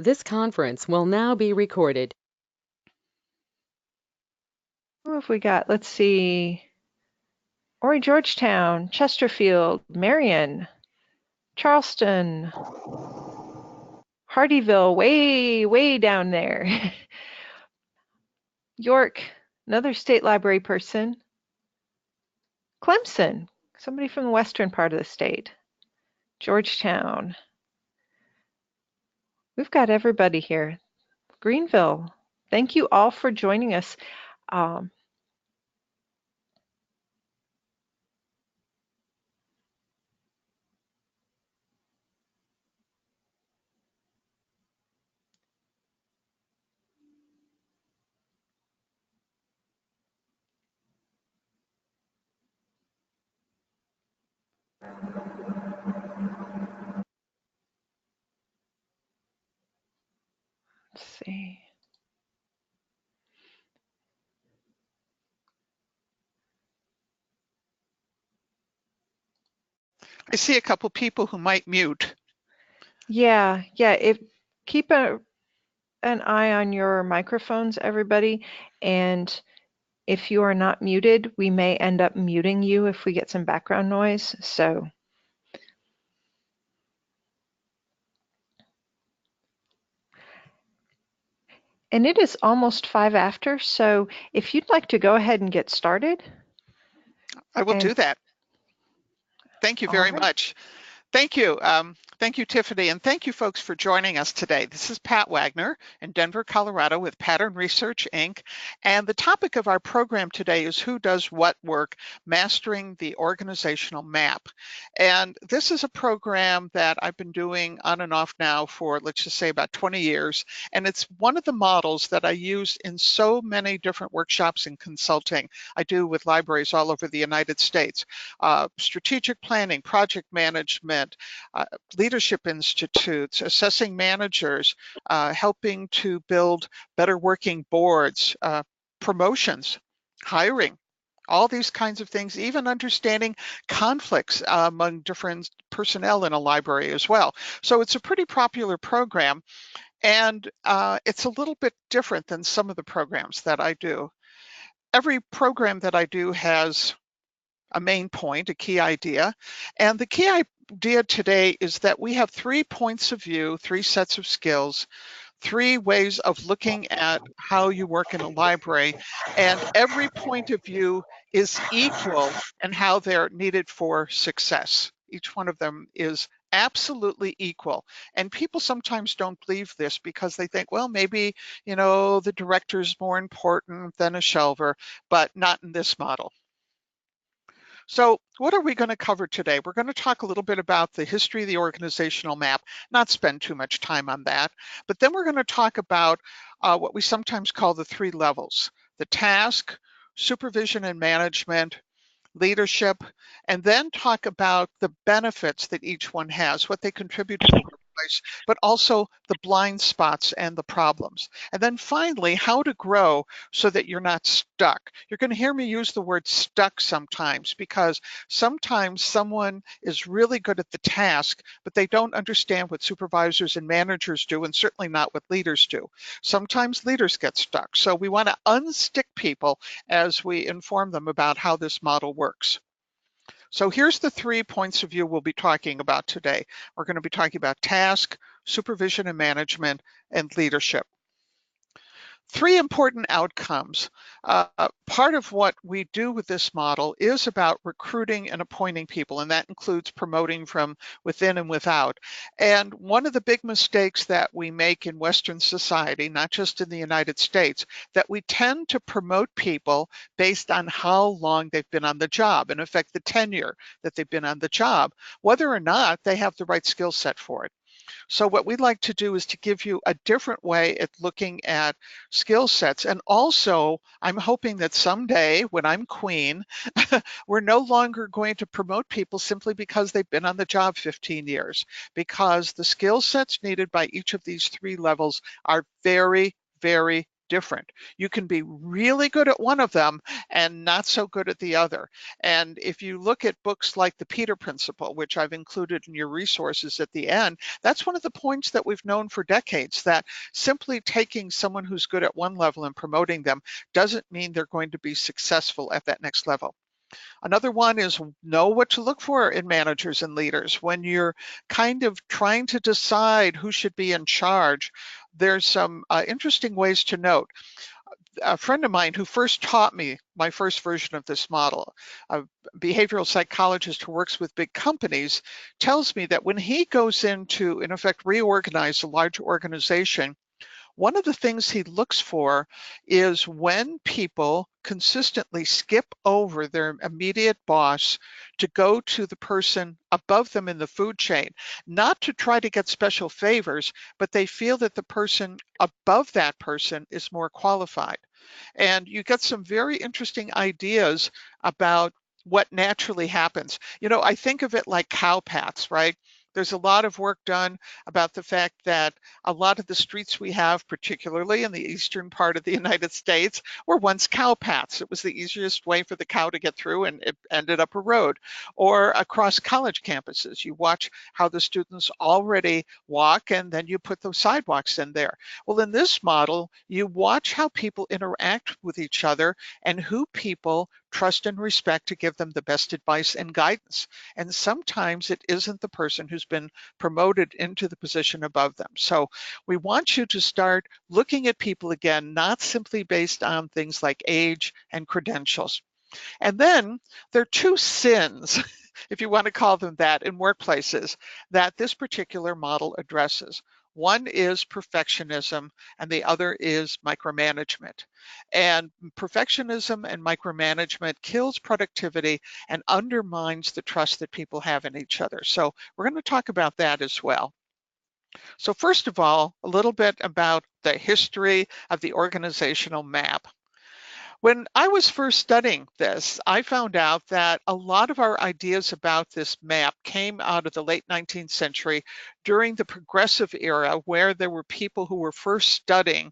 This conference will now be recorded. Who have we got? Let's see. Ori Georgetown, Chesterfield, Marion, Charleston, Hardyville, way down there. York, another state library person. Clemson, somebody from the western part of the state. Georgetown. We've got everybody here. Greenville, thank you all for joining us. Let's see. I see a couple people who might mute. Yeah. Keep an eye on your microphones, everybody, and if you are not muted, we may end up muting you if we get some background noise. And it is almost 5 after, so if you'd like to go ahead and get started. I will do that. Thank you very much. Thank you. Thank you, Tiffany, and thank you folks for joining us today. This is Pat Wagner in Denver, Colorado with Pattern Research, Inc. And the topic of our program today is Who Does What Work? Mastering the Organizational Map. And this is a program that I've been doing on and off now for, let's just say, about 20 years. And it's one of the models that I use in so many different workshops and consulting I do with libraries all over the United States. Strategic planning, project management, leadership institutes, assessing managers, helping to build better working boards, promotions, hiring, all these kinds of things, even understanding conflicts among different personnel in a library as well. So it's a pretty popular program, and it's a little bit different than some of the programs that I do. Every program that I do has a main point, a key idea, and the key idea today is that we have 3 points of view, 3 sets of skills, 3 ways of looking at how you work in a library, and every point of view is equal in how they're needed for success. Each one of them is absolutely equal. And people sometimes don't believe this because they think, well, maybe, the director is more important than a shelver, but not in this model. So what are we going to cover today? We're going to talk a little bit about the history of the organizational map, not spend too much time on that, but then we're going to talk about what we sometimes call the 3 levels: the task, supervision and management, leadership, and then talk about the benefits that each one has, what they contribute to the workplace, but also the blind spots and the problems. And then finally, how to grow so that you're not stuck. You're going to hear me use the word stuck sometimes because sometimes someone is really good at the task, but they don't understand what supervisors and managers do, and certainly not what leaders do. Sometimes leaders get stuck. So we want to unstick people as we inform them about how this model works. So here's the 3 points of view we'll be talking about today. We're going to be talking about task, supervision and management, and leadership. 3 important outcomes. Part of what we do with this model is about recruiting and appointing people, and that includes promoting from within and without. And one of the big mistakes that we make in Western society, not just in the United States, that we tend to promote people based on how long they've been on the job, in effect, the tenure that they've been on the job, whether or not they have the right skill set for it. So what we'd like to do is to give you a different way at looking at skill sets. And also, I'm hoping that someday when I'm queen, we're no longer going to promote people simply because they've been on the job 15 years, because the skill sets needed by each of these 3 levels are very, very different. You can be really good at one of them and not so good at the other. And if you look at books like the Peter Principle, which I've included in your resources at the end, that's one of the points that we've known for decades, that simply taking someone who's good at one level and promoting them doesn't mean they're going to be successful at that next level. Another one is know what to look for in managers and leaders. When you're kind of trying to decide who should be in charge, there's some interesting ways to note. A friend of mine who first taught me my first version of this model, a behavioral psychologist who works with big companies, tells me that when he goes in to, in effect, reorganize a large organization, one of the things he looks for is when people consistently skip over their immediate boss to go to the person above them in the food chain, not to try to get special favors, but they feel that the person above that person is more qualified. And you get some very interesting ideas about what naturally happens. You know, I think of it like cow paths, right? There's a lot of work done about the fact that a lot of the streets we have, particularly in the eastern part of the United States, were once cow paths. It was the easiest way for the cow to get through, and it ended up a road. Or across college campuses, you watch how the students already walk, and then you put those sidewalks in there. Well, in this model, you watch how people interact with each other and who people trust and respect to give them the best advice and guidance. And sometimes it isn't the person who's been promoted into the position above them. So we want you to start looking at people again, not simply based on things like age and credentials. And then there are two sins, if you want to call them that, in workplaces that this particular model addresses. One is perfectionism, and the other is micromanagement. And perfectionism and micromanagement kills productivity and undermines the trust that people have in each other. So we're going to talk about that as well. So first of all, a little bit about the history of the organizational map. When I was first studying this, I found out that a lot of our ideas about this map came out of the late 19th century during the progressive era, where there were people who were first studying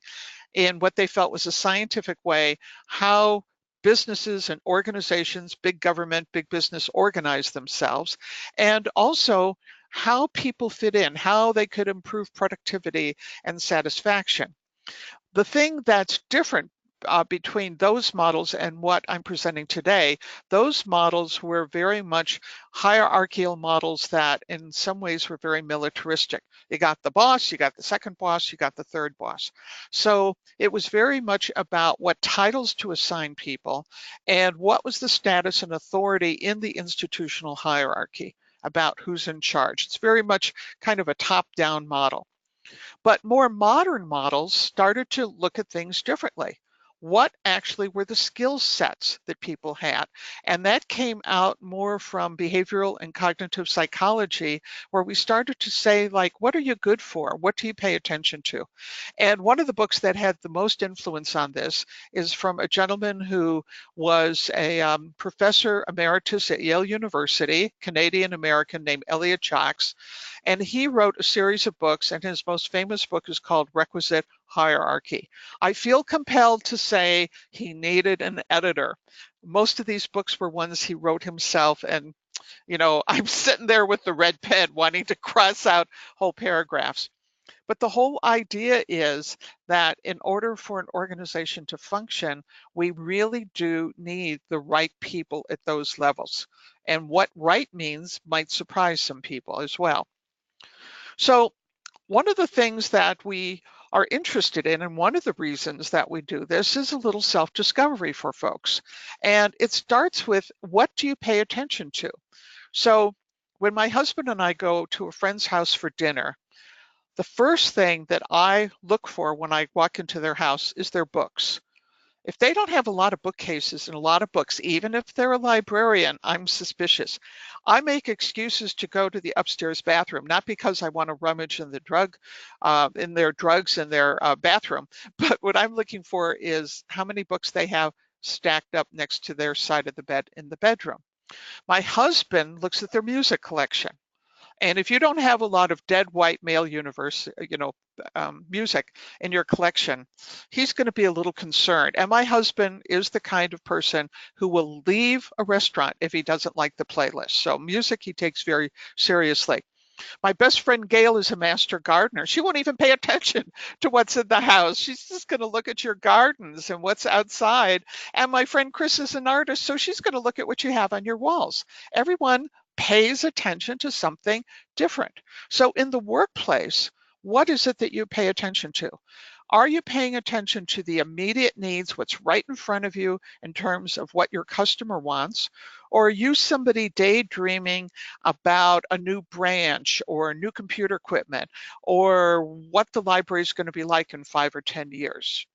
in what they felt was a scientific way how businesses and organizations, big government, big business, organize themselves, and also how people fit in, how they could improve productivity and satisfaction. The thing that's different between those models and what I'm presenting today, those models were very much hierarchical models that in some ways were very militaristic. You got the boss, you got the second boss, you got the third boss. So it was very much about what titles to assign people and what was the status and authority in the institutional hierarchy about who's in charge. It's very much kind of a top-down model. But more modern models started to look at things differently. What actually were the skill sets that people had? And that came out more from behavioral and cognitive psychology, where we started to say, like, what are you good for? What do you pay attention to? And one of the books that had the most influence on this is from a gentleman who was a professor emeritus at Yale University, Canadian American, named Elliot Jacques. And he wrote a series of books, and his most famous book is called Requisite Hierarchy. I feel compelled to say he needed an editor. Most of these books were ones he wrote himself, and you know, I'm sitting there with the red pen wanting to cross out whole paragraphs. But the whole idea is that in order for an organization to function, we really do need the right people at those levels. And what right means might surprise some people as well. So one of the things that we are interested in, and one of the reasons that we do this, is a little self-discovery for folks. And it starts with, what do you pay attention to? So when my husband and I go to a friend's house for dinner, the first thing that I look for when I walk into their house is their books. If they don't have a lot of bookcases and a lot of books, even if they're a librarian, I'm suspicious. I make excuses to go to the upstairs bathroom, not because I want to rummage in their drugs in their bathroom, but what I'm looking for is how many books they have stacked up next to their side of the bed in the bedroom. My husband looks at their music collection. And if you don't have a lot of dead white male universe, music in your collection, he's going to be a little concerned. And my husband is the kind of person who will leave a restaurant if he doesn't like the playlist. So music he takes very seriously. My best friend Gail is a master gardener. She won't even pay attention to what's in the house. She's just going to look at your gardens and what's outside. And my friend Chris is an artist, so she's going to look at what you have on your walls. Everyone pays attention to something different. So in the workplace, what is it that you pay attention to? Are you paying attention to the immediate needs, what's right in front of you in terms of what your customer wants? Or are you somebody daydreaming about a new branch or new computer equipment or what the library is going to be like in 5 or 10 years?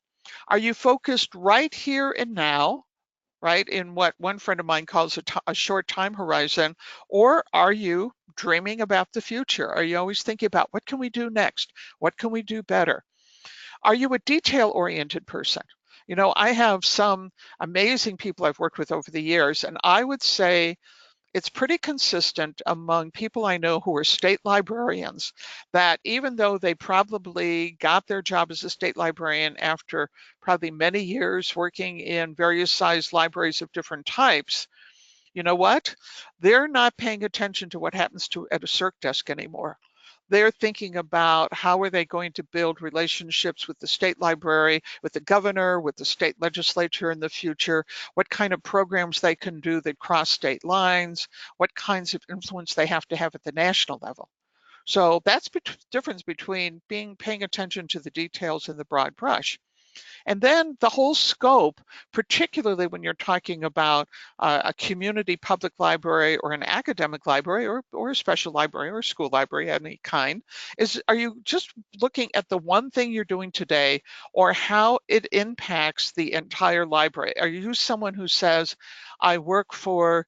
Are you focused right here and now, right, in what one friend of mine calls a short time horizon, or are you dreaming about the future? Are you always thinking about what can we do next? What can we do better? Are you a detail-oriented person? You know, I have some amazing people I've worked with over the years, and I would say it's pretty consistent among people I know who are state librarians that even though they probably got their job as a state librarian after probably many years working in various sized libraries of different types, you know what? They're not paying attention to what happens at a circ desk anymore. They're thinking about how are they going to build relationships with the state library, with the governor, with the state legislature in the future, what kind of programs they can do that cross state lines, what kinds of influence they have to have at the national level. So that's the difference between paying attention to the details and the broad brush. And then the whole scope, particularly when you're talking about a community public library or an academic library or a special library or a school library of any kind, are you just looking at the one thing you're doing today or how it impacts the entire library? Are you someone who says, I work for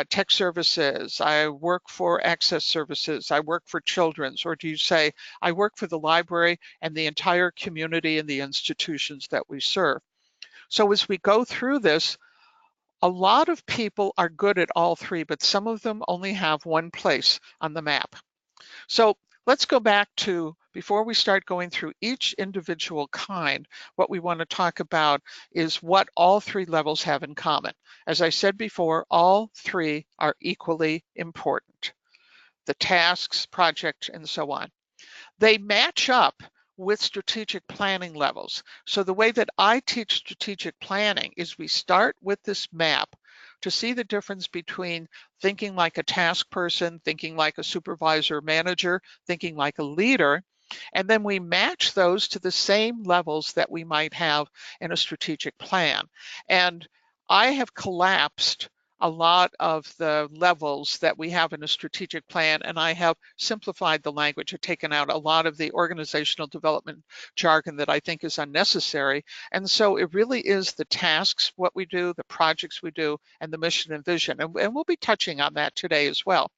tech services, I work for access services, I work for children's, or do you say, I work for the library and the entire community and the institutions that we serve? So as we go through this, a lot of people are good at all three, but some of them only have one place on the map. So let's go back to, before we start going through each individual kind, what we want to talk about is what all three levels have in common. As I said before, all three are equally important. The tasks, project, and so on. They match up with strategic planning levels. So the way that I teach strategic planning is we start with this map to see the difference between thinking like a task person, thinking like a supervisor, manager, thinking like a leader, and then we match those to the same levels that we might have in a strategic plan. And I have collapsed a lot of the levels that we have in a strategic plan, and I have simplified the language. I've taken out a lot of the organizational development jargon that I think is unnecessary. And so it really is the tasks, what we do, the projects we do, and the mission and vision. And we'll be touching on that today as well.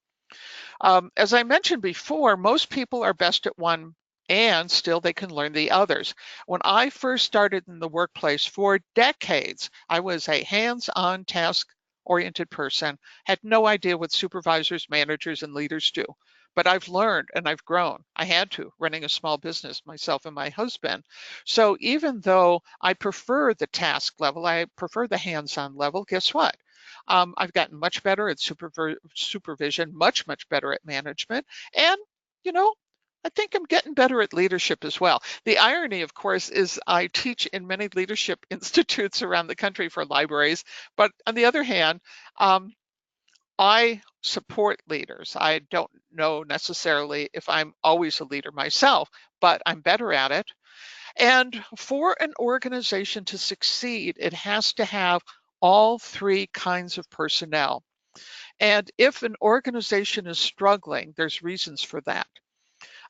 As I mentioned before, most people are best at one and still they can learn the others. When I first started in the workplace for decades, I was a hands-on task-oriented person, had no idea what supervisors, managers, and leaders do. But I've learned and I've grown. I had to, running a small business, myself and my husband. So even though I prefer the task level, I prefer the hands-on level, guess what? I've gotten much better at supervision, much better at management. And, you know, I think I'm getting better at leadership as well. The irony, of course, is I teach in many leadership institutes around the country for libraries. But on the other hand, I support leaders. I don't know necessarily if I'm always a leader myself, but I'm better at it. And for an organization to succeed, it has to have all three kinds of personnel. And if an organization is struggling, there's reasons for that.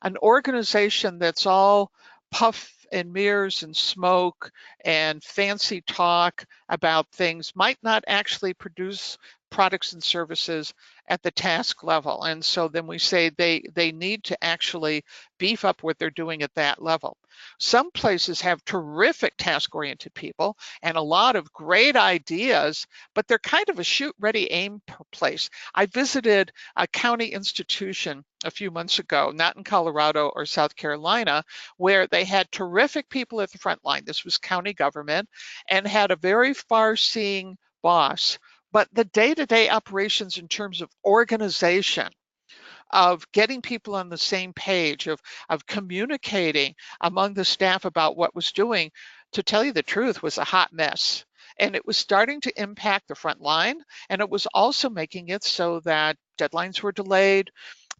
An organization that's all puff and mirrors and smoke and fancy talk about things might not actually produce products and services at the task level. And so then we say they need to actually beef up what they're doing at that level. Some places have terrific task-oriented people and a lot of great ideas, but they're kind of a shoot, ready, aim place. I visited a county institution a few months ago, not in Colorado or South Carolina, where they had terrific people at the front line. This was county government, and had a very far-seeing boss. But the day-to-day operations in terms of organization, of getting people on the same page, of communicating among the staff about what was doing, to tell you the truth, was a hot mess. And it was starting to impact the front line, and it was also making it so that deadlines were delayed,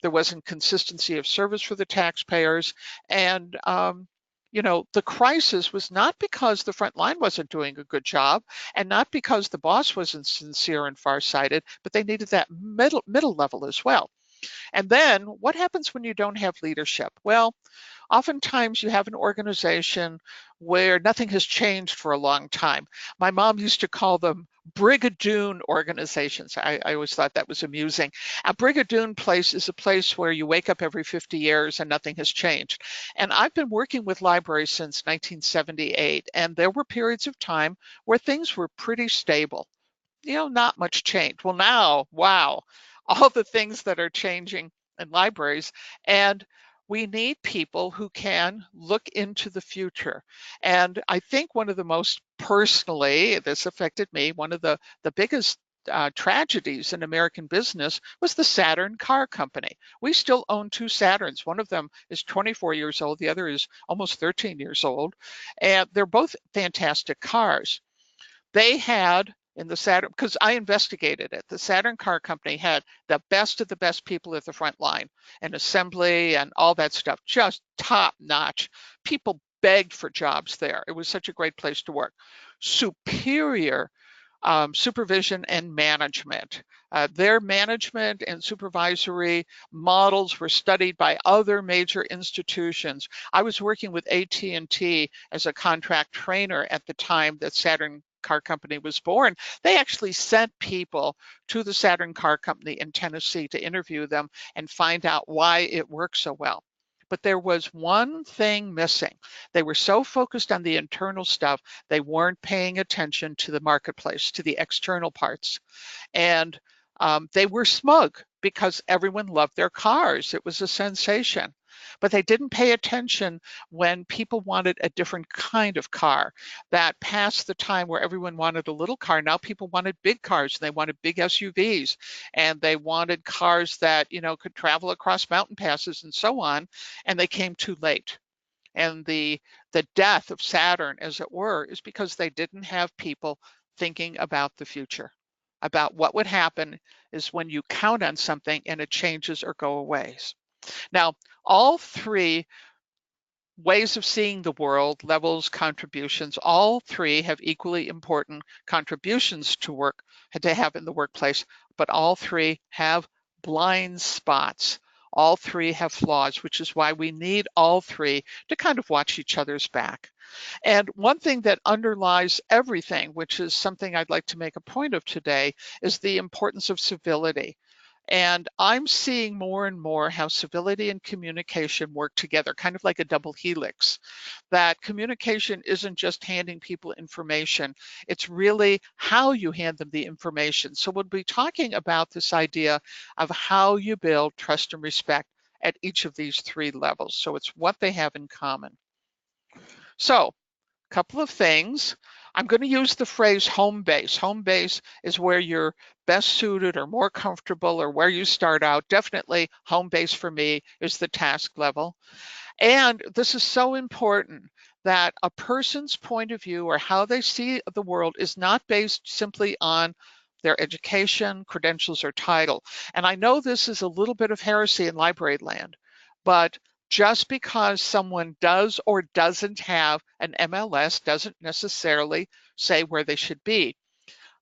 there wasn't consistency of service for the taxpayers, and the crisis was not because the front line wasn't doing a good job and not because the boss wasn't sincere and farsighted, but they needed that middle level as well. And then what happens when you don't have leadership? Well, oftentimes you have an organization where nothing has changed for a long time. My mom used to call them brigadoon organizations. I always thought that was amusing. A brigadoon place is a place where you wake up every 50 years and nothing has changed. And I've been working with libraries since 1978, and there were periods of time where things were pretty stable. Not much change. Well, now, wow, all the things that are changing in libraries. And we need people who can look into the future. And I think one of the most personally, this affected me, one of the biggest tragedies in American business was the Saturn car company. We still own two Saturns. One of them is 24 years old. The other is almost 13 years old. And they're both fantastic cars. They had in the Saturn, because I investigated it, the Saturn car company had the best of the best people at the front line and assembly and all that stuff, just top notch. People begged for jobs there. It was such a great place to work. Superior supervision and management. Their management and supervisory models were studied by other major institutions. I was working with AT&T as a contract trainer at the time that Saturn car company was born. They actually sent people to the Saturn car company in Tennessee to interview them and find out why it worked so well. But there was one thing missing. They were so focused on the internal stuff, they weren't paying attention to the marketplace, to the external parts. And they were smug because everyone loved their cars. It was a sensation. But they didn't pay attention when people wanted a different kind of car. That past the time where everyone wanted a little car, now people wanted big cars, and they wanted big SUVs, and they wanted cars that could travel across mountain passes and so on, and they came too late. And the death of Saturn, as it were, is because they didn't have people thinking about the future, about what would happen is when you count on something and it changes or go away. Now, all three ways of seeing the world, levels, contributions, all three have equally important contributions to have in the workplace, but all three have blind spots. All three have flaws, which is why we need all three to kind of watch each other's back. And one thing that underlies everything, which is something I'd like to make a point of today, is the importance of civility. And I'm seeing more and more how civility and communication work together, kind of like a double helix. That communication isn't just handing people information, it's really how you hand them the information. So we'll be talking about this idea of how you build trust and respect at each of these three levels. So it's what they have in common. So a couple of things. I'm going to use the phrase home base. Home base is where you're best suited or more comfortable or where you start out. Definitely home base for me is the task level. And this is so important that a person's point of view or how they see the world is not based simply on their education, credentials, or title. And I know this is a little bit of heresy in library land, but just because someone does or doesn't have an MLS doesn't necessarily say where they should be.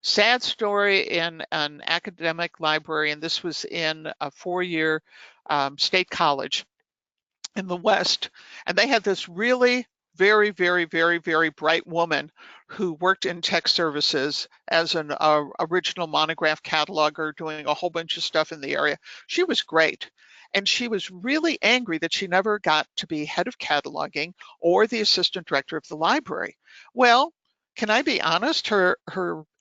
Sad story in an academic library, and this was in a four-year state college in the West, and they had this really very, very, very, very bright woman who worked in tech services as an original monograph cataloger, doing a whole bunch of stuff in the area. She was great. And she was really angry that she never got to be head of cataloging or the assistant director of the library. Well, can I be honest? Her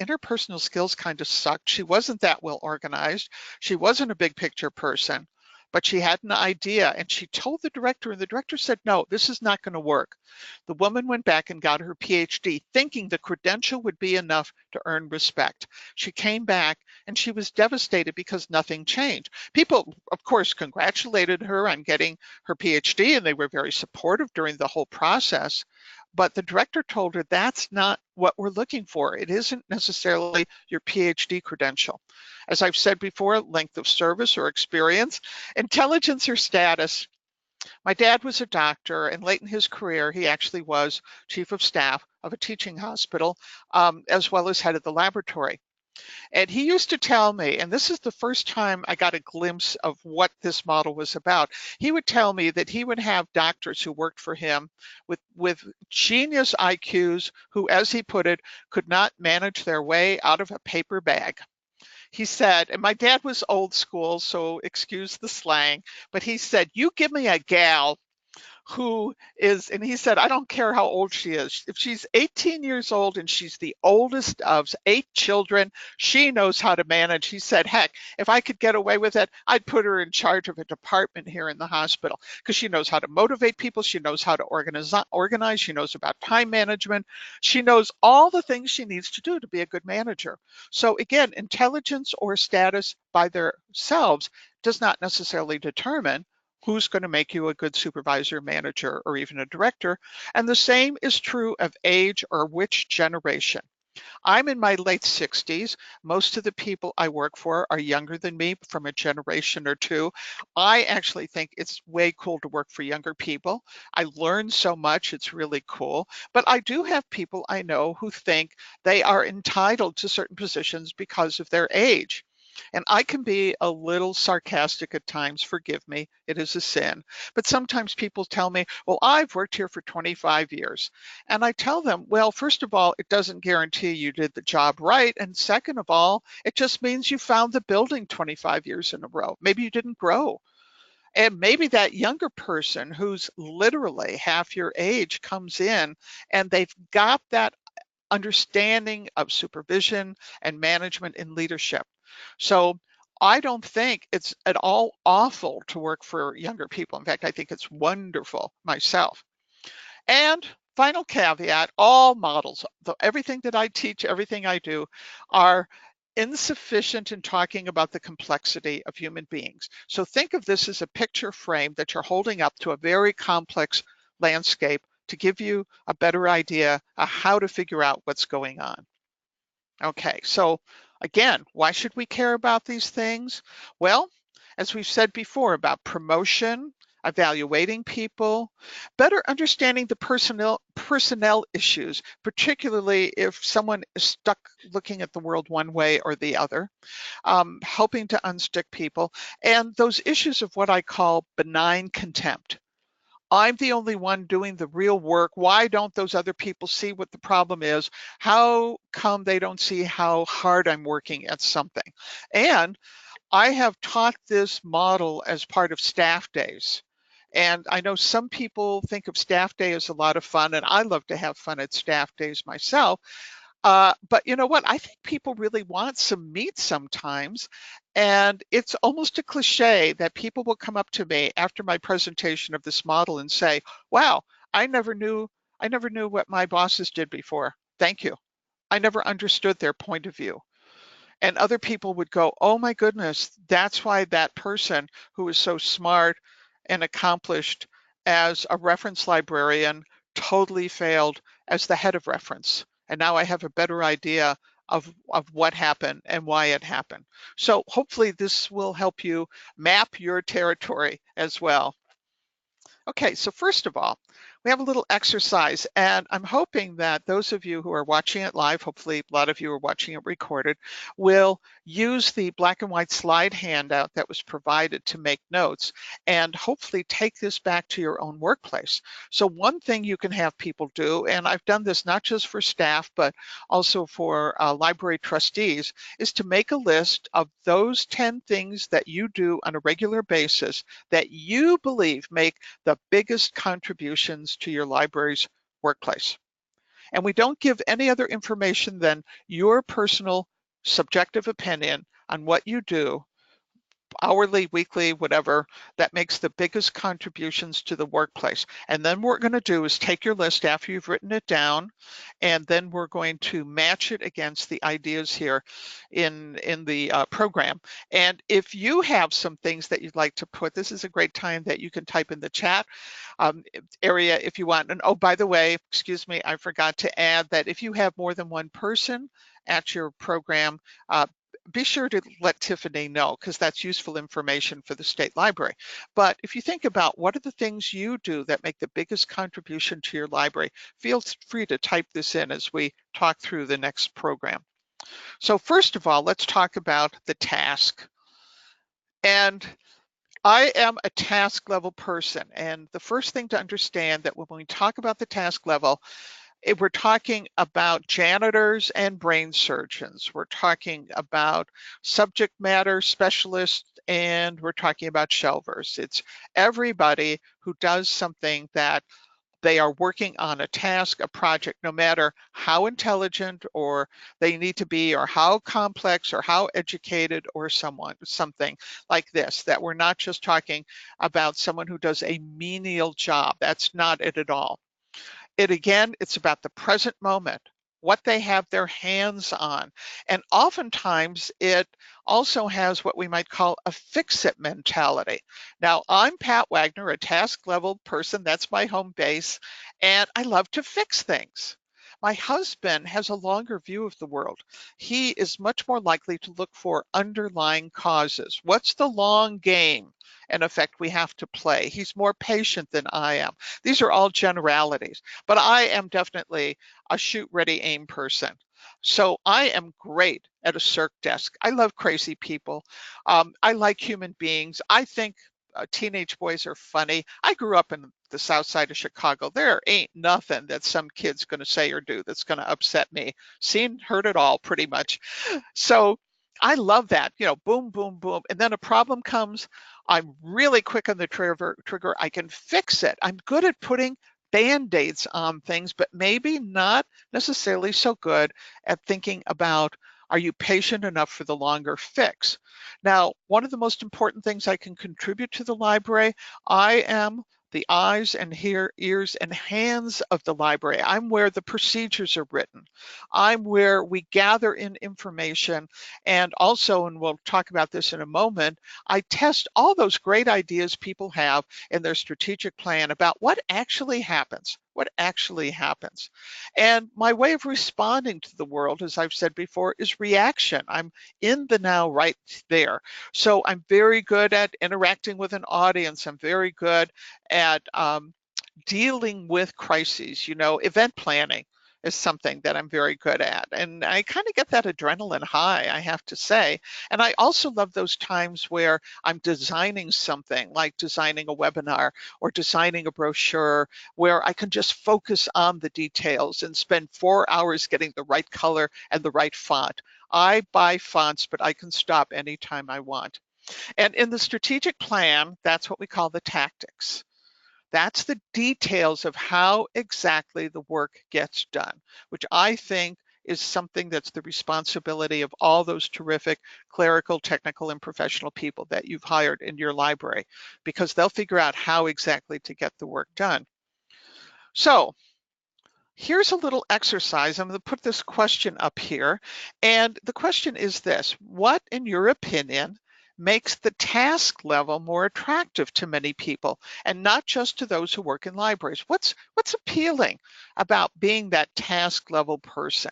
interpersonal skills kind of sucked. She wasn't that well organized. She wasn't a big picture person, but she had an idea, and she told the director, and the director said, no, this is not going to work. The woman went back and got her PhD, thinking the credential would be enough to earn respect. She came back and she was devastated because nothing changed. People, of course, congratulated her on getting her PhD, and they were very supportive during the whole process. But the director told her that's not what we're looking for. It isn't necessarily your PhD credential. As I've said before, length of service or experience, intelligence or status. My dad was a doctor, and late in his career, he actually was chief of staff of a teaching hospital, as well as head of the laboratory. And he used to tell me, and this is the first time I got a glimpse of what this model was about. He would tell me that he would have doctors who worked for him with genius IQs who, as he put it, could not manage their way out of a paper bag. He said, and my dad was old school, so excuse the slang, but he said, you give me a gal who is, and he said, I don't care how old she is. If she's 18 years old and she's the oldest of 8 children, she knows how to manage. He said, heck, if I could get away with it, I'd put her in charge of a department here in the hospital because she knows how to motivate people. She knows how to organize. She knows about time management. She knows all the things she needs to do to be a good manager. So again, intelligence or status by themselves does not necessarily determine who's going to make you a good supervisor, manager, or even a director. And the same is true of age or which generation. I'm in my late 60s. Most of the people I work for are younger than me from a generation or two. I actually think it's way cool to work for younger people. I learn so much, it's really cool. But I do have people I know who think they are entitled to certain positions because of their age. And I can be a little sarcastic at times, forgive me, it is a sin. But sometimes people tell me, well, I've worked here for 25 years. And I tell them, well, first of all, it doesn't guarantee you did the job right. And second of all, it just means you found the building 25 years in a row. Maybe you didn't grow. And maybe that younger person who's literally half your age comes in and they've got that understanding of supervision and management and leadership. So I don't think it's at all awful to work for younger people. In fact, I think it's wonderful myself. And final caveat, all models, everything that I teach, everything I do are insufficient in talking about the complexity of human beings. So think of this as a picture frame that you're holding up to a very complex landscape to give you a better idea of how to figure out what's going on. Okay, so again, why should we care about these things? Well, as we've said before about promotion, evaluating people, better understanding the personnel issues, particularly if someone is stuck looking at the world one way or the other, helping to unstick people, and those issues of what I call benign contempt. I'm the only one doing the real work. Why don't those other people see what the problem is? How come they don't see how hard I'm working at something? And I have taught this model as part of staff days. And I know some people think of staff day as a lot of fun, and I love to have fun at staff days myself. But you know what? I think people really want some meat sometimes. And it's almost a cliche that people will come up to me after my presentation of this model and say, wow, I never knew what my bosses did before. Thank you. I never understood their point of view. And other people would go, oh my goodness, that's why that person who is so smart and accomplished as a reference librarian totally failed as the head of reference. And now I have a better idea of what happened and why it happened. So hopefully this will help you map your territory as well. Okay, so first of all, we have a little exercise, and I'm hoping that those of you who are watching it live, hopefully a lot of you are watching it recorded, will use the black and white slide handout that was provided to make notes and hopefully take this back to your own workplace. So one thing you can have people do, and I've done this not just for staff, but also for library trustees, is to make a list of those 10 things that you do on a regular basis that you believe make the biggest contributions to your library's workplace. And we don't give any other information than your personal subjective opinion on what you do, hourly, weekly, whatever, that makes the biggest contributions to the workplace. And then what we're going to do is take your list after you've written it down, and then we're going to match it against the ideas here in the program. And if you have some things that you'd like to put, this is a great time that you can type in the chat area if you want. And oh, by the way, excuse me, I forgot to add that if you have more than one person at your program, be sure to let Tiffany know, because that's useful information for the state library. But if you think about what are the things you do that make the biggest contribution to your library, feel free to type this in as we talk through the next program. So first of all, let's talk about the task. And I am a task level person. And the first thing to understand that when we talk about the task level, if we're talking about janitors and brain surgeons, we're talking about subject matter specialists, and we're talking about shelvers. It's everybody who does something that they are working on a task, a project, no matter how intelligent or they need to be, or how complex or how educated or something like this, that we're not just talking about someone who does a menial job. That's not it at all. It's about the present moment, what they have their hands on. And oftentimes it also has what we might call a fix-it mentality. Now, I'm Pat Wagner, a task level person. That's my home base. And I love to fix things. My husband has a longer view of the world. He is much more likely to look for underlying causes. What's the long game, in effect, we have to play? He's more patient than I am. These are all generalities, but I am definitely a shoot, ready, aim person. So I am great at a circ desk. I love crazy people. I like human beings. I think teenage boys are funny. I grew up in the south side of Chicago. There ain't nothing that some kid's going to say or do that's going to upset me. Seen, heard it all pretty much. So I love that, boom, boom, boom. And then a problem comes. I'm really quick on the trigger. I can fix it. I'm good at putting Band-Aids on things, but maybe not necessarily so good at thinking about, are you patient enough for the longer fix? Now, one of the most important things I can contribute to the library, I am the eyes and ears and hands of the library. I'm where the procedures are written. I'm where we gather in information. And also, and we'll talk about this in a moment, I test all those great ideas people have in their strategic plan about what actually happens. What actually happens. And my way of responding to the world, as I've said before, is reaction. I'm in the now right there. So I'm very good at interacting with an audience. I'm very good at dealing with crises. Event planning is something that I'm very good at. And I kind of get that adrenaline high, I have to say. And I also love those times where I'm designing something, like designing a webinar or designing a brochure, where I can just focus on the details and spend 4 hours getting the right color and the right font. I buy fonts, but I can stop anytime I want. And in the strategic plan, that's what we call the tactics. That's the details of how exactly the work gets done, which I think is something that's the responsibility of all those terrific clerical, technical, and professional people that you've hired in your library, because they'll figure out how exactly to get the work done. So here's a little exercise. I'm going to put this question up here. And the question is this: what, in your opinion, makes the task level more attractive to many people, and not just to those who work in libraries? What's appealing about being that task level person?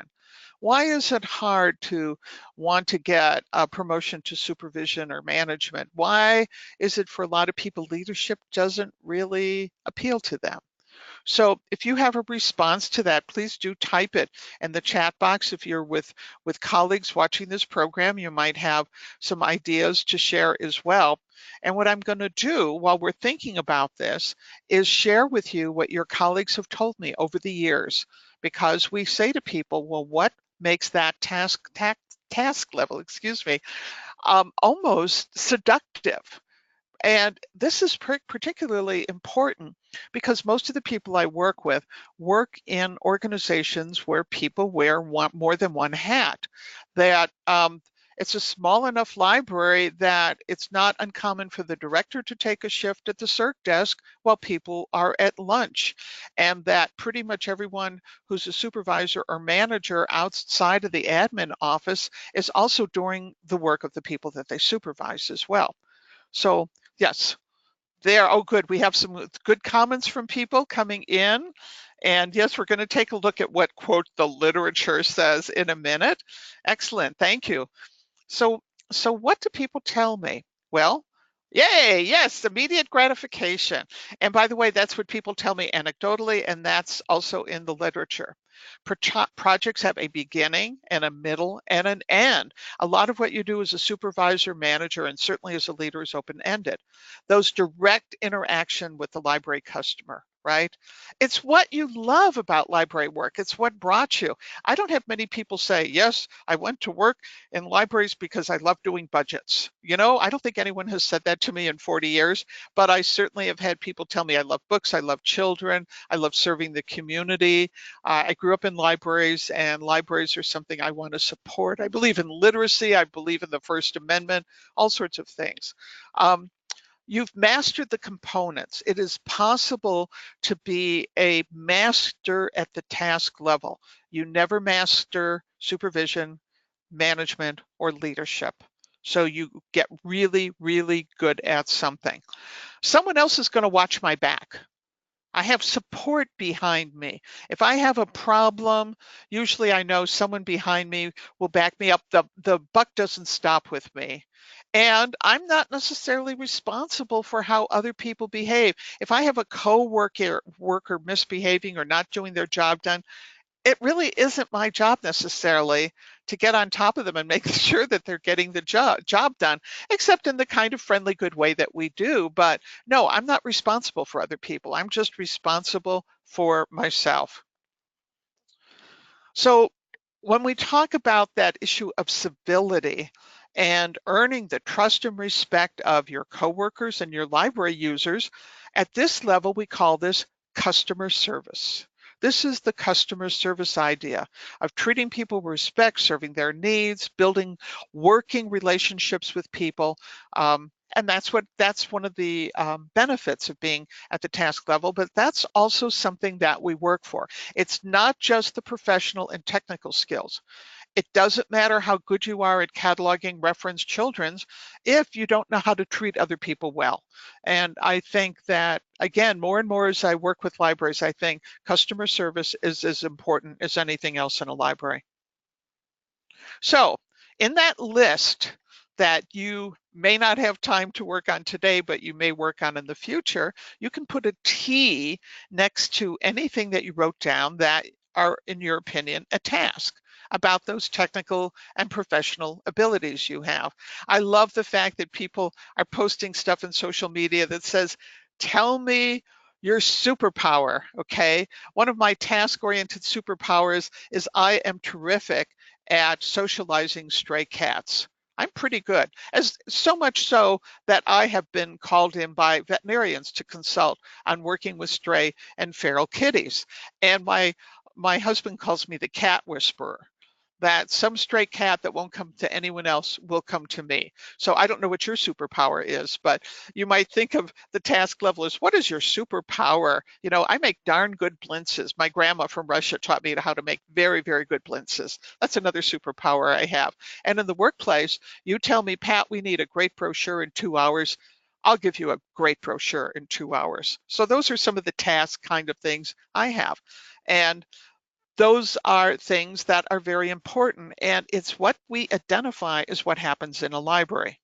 Why is it hard to want to get a promotion to supervision or management? Why is it for a lot of people leadership doesn't really appeal to them? So if you have a response to that, please do type it in the chat box. If you're with colleagues watching this program, you might have some ideas to share as well. And what I'm going to do while we're thinking about this is share with you what your colleagues have told me over the years, because we say to people, well, what makes that task level, almost seductive? And this is particularly important because most of the people I work with work in organizations where people wear more than one hat. That it's a small enough library that it's not uncommon for the director to take a shift at the circ desk while people are at lunch. And that pretty much everyone who's a supervisor or manager outside of the admin office is also doing the work of the people that they supervise as well. So yes, there. Oh, good. We have some good comments from people coming in. And yes, we're going to take a look at what, quote, the literature says in a minute. Excellent. Thank you. So what do people tell me? Well, yay, yes, immediate gratification. And by the way, that's what people tell me anecdotally, and that's also in the literature. Projects have a beginning and a middle and an end. A lot of what you do as a supervisor, manager, and certainly as a leader is open-ended. Those direct interaction with the library customer, right? It's what you love about library work. It's what brought you. I don't have many people say, yes, I went to work in libraries because I love doing budgets. You know, I don't think anyone has said that to me in 40 years, but I certainly have had people tell me I love books, I love children, I love serving the community. I grew up in libraries, and libraries are something I want to support. I believe in literacy, I believe in the First Amendment, all sorts of things. You've mastered the components. It is possible to be a master at the task level. You never master supervision, management, or leadership. So you get really, really good at something. Someone else is going to watch my back. I have support behind me. If I have a problem, usually I know someone behind me will back me up. The buck doesn't stop with me. And I'm not necessarily responsible for how other people behave. If I have a co-worker misbehaving or not doing their job done, it really isn't my job necessarily to get on top of them and make sure that they're getting the job done, except in the kind of friendly, good way that we do. But no, I'm not responsible for other people. I'm just responsible for myself. So when we talk about that issue of civility and earning the trust and respect of your coworkers and your library users, at this level, we call this customer service. This is the customer service idea of treating people with respect, serving their needs, building working relationships with people. And that's one of the benefits of being at the task level, but that's also something that we work for. It's not just the professional and technical skills. It doesn't matter how good you are at cataloging reference children's if you don't know how to treat other people well. And I think that, again, more and more as I work with libraries, I think customer service is as important as anything else in a library. So in that list that you may not have time to work on today, but you may work on in the future, you can put a T next to anything that you wrote down that are, in your opinion, a task about those technical and professional abilities you have. I love the fact that people are posting stuff in social media that says, tell me your superpower, okay? One of my task-oriented superpowers is I am terrific at socializing stray cats. I'm pretty good, as so much so that I have been called in by veterinarians to consult on working with stray and feral kitties. And my husband calls me the cat whisperer, that some stray cat that won't come to anyone else will come to me. So I don't know what your superpower is, but you might think of the task level as, what is your superpower? You know, I make darn good blintzes. My grandma from Russia taught me how to make very, very good blintzes. That's another superpower I have. And in the workplace, you tell me, Pat, we need a great brochure in 2 hours. I'll give you a great brochure in 2 hours. So those are some of the task kind of things I have. And those are things that are very important, and it's what we identify as what happens in a library.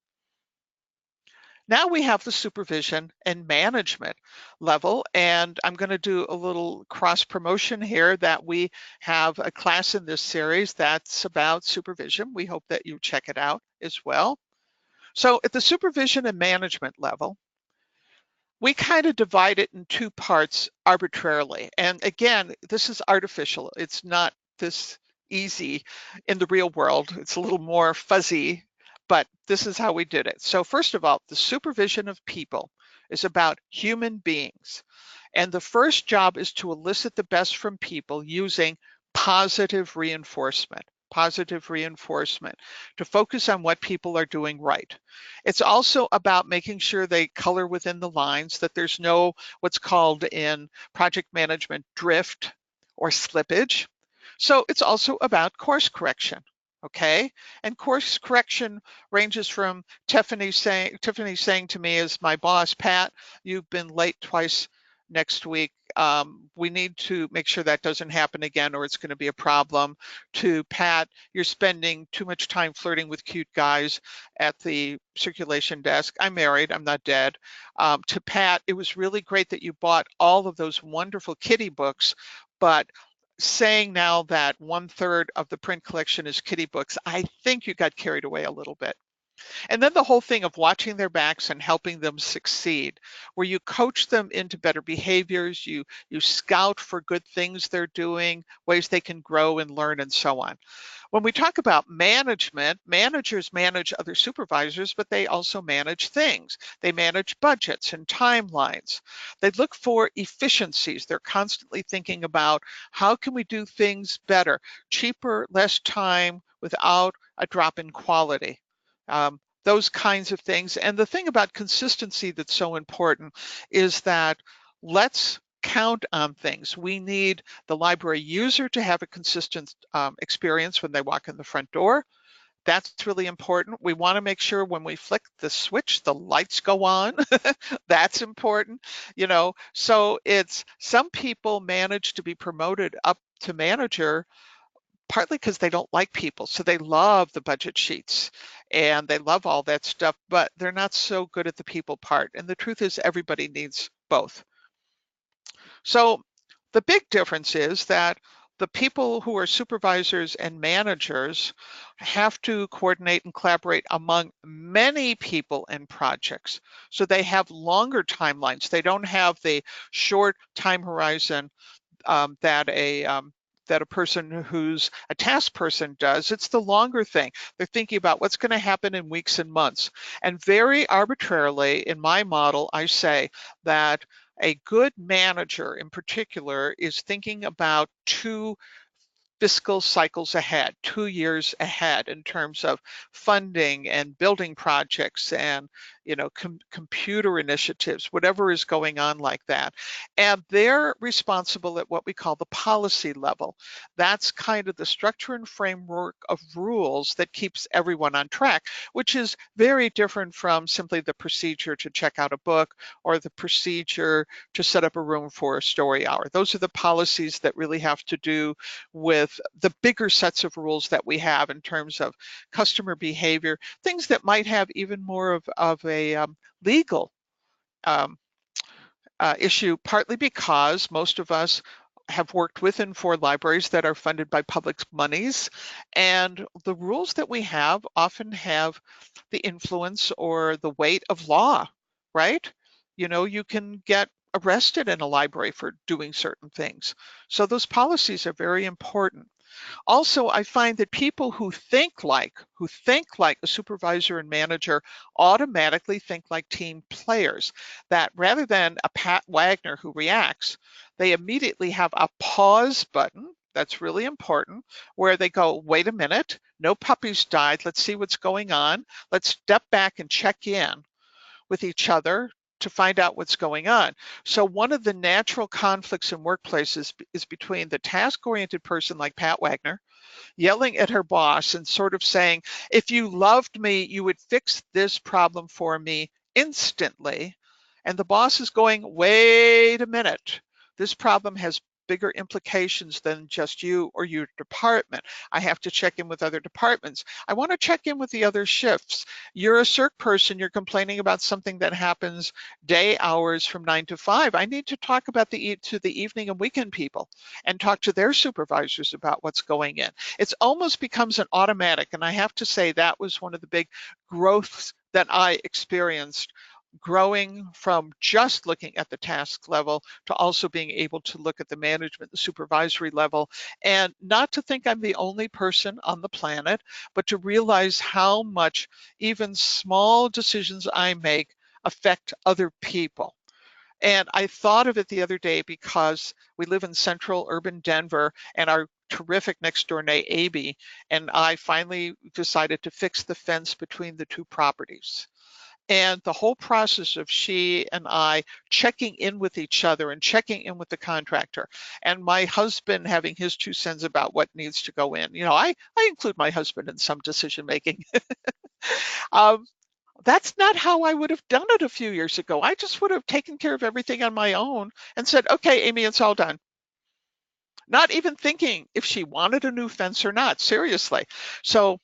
Now we have the supervision and management level, and I'm going to do a little cross promotion here that we have a class in this series that's about supervision. We hope that you check it out as well. So at the supervision and management level, we kind of divide it in two parts arbitrarily. And again, this is artificial. It's not this easy in the real world. It's a little more fuzzy, but this is how we did it. So first of all, the supervision of people is about human beings. And the first job is to elicit the best from people using positive reinforcement. Positive reinforcement to focus on what people are doing right. It's also about making sure they color within the lines, that there's no what's called in project management drift or slippage. So it's also about course correction. Okay, and course correction ranges from Tiffany saying to me as my boss, Pat, you've been late twice next week. We need to make sure that doesn't happen again or it's going to be a problem. To Pat, you're spending too much time flirting with cute guys at the circulation desk. I'm married, I'm not dead. To Pat, it was really great that you bought all of those wonderful kitty books, but saying now that 1/3 of the print collection is kitty books, I think you got carried away a little bit. And then the whole thing of watching their backs and helping them succeed, where you coach them into better behaviors, you scout for good things they're doing, ways they can grow and learn, and so on. When we talk about management, managers manage other supervisors, but they also manage things. They manage budgets and timelines. They look for efficiencies. They're constantly thinking about how can we do things better, cheaper, less time, without a drop in quality. Those kinds of things. And the thing about consistency that's so important is that let's count on things. We need the library user to have a consistent experience when they walk in the front door. That's really important. We want to make sure when we flick the switch, the lights go on. That's important, you know. So it's some people manage to be promoted up to manager partly because they don't like people. So they love the budget sheets and they love all that stuff, but they're not so good at the people part. And the truth is everybody needs both. So the big difference is that the people who are supervisors and managers have to coordinate and collaborate among many people and projects. So they have longer timelines. They don't have the short time horizon that a person who's a task person does. It's the longer thing. They're thinking about what's going to happen in weeks and months. And very arbitrarily, in my model, I say that a good manager in particular is thinking about 2 fiscal cycles ahead, 2 years ahead in terms of funding and building projects and computer initiatives, whatever is going on like that. And they're responsible at what we call the policy level. That's kind of the structure and framework of rules that keeps everyone on track, which is very different from simply the procedure to check out a book or the procedure to set up a room for a story hour. Those are the policies that really have to do with the bigger sets of rules that we have in terms of customer behavior, things that might have even more of a legal issue, partly because most of us have worked with and for libraries that are funded by public monies, and the rules that we have often have the influence or the weight of law, right? You can get arrested in a library for doing certain things. So those policies are very important. Also, I find that people who think like a supervisor and manager automatically think like team players, that rather than a Pat Wagner who reacts, they immediately have a pause button. That's really important, where they go, wait a minute, no puppies died. Let's see what's going on. Let's step back and check in with each other to find out what's going on. So one of the natural conflicts in workplaces is between the task-oriented person like Pat Wagner yelling at her boss and sort of saying, if you loved me, you would fix this problem for me instantly. And the boss is going, wait a minute, this problem has bigger implications than just you or your department. I have to check in with other departments. I want to check in with the other shifts. You're a circ person, you're complaining about something that happens day hours from 9 to 5. I need to talk about the evening and weekend people and talk to their supervisors about what's going in. It's almost becomes an automatic, and I have to say that was one of the big growths that I experienced, growing from just looking at the task level to also being able to look at the management, the supervisory level, and not to think I'm the only person on the planet, but to realize how much even small decisions I make affect other people. And I thought of it the other day because we live in central urban Denver, and our terrific next door neighbor, Abby, and I finally decided to fix the fence between the two properties. And the whole process of she and I checking in with each other and checking in with the contractor, and my husband having his 2 cents about what needs to go in. I include my husband in some decision making. um, that's not how I would have done it a few years ago. I just would have taken care of everything on my own and said, okay, Amy, it's all done. Not even thinking if she wanted a new fence or not, seriously. So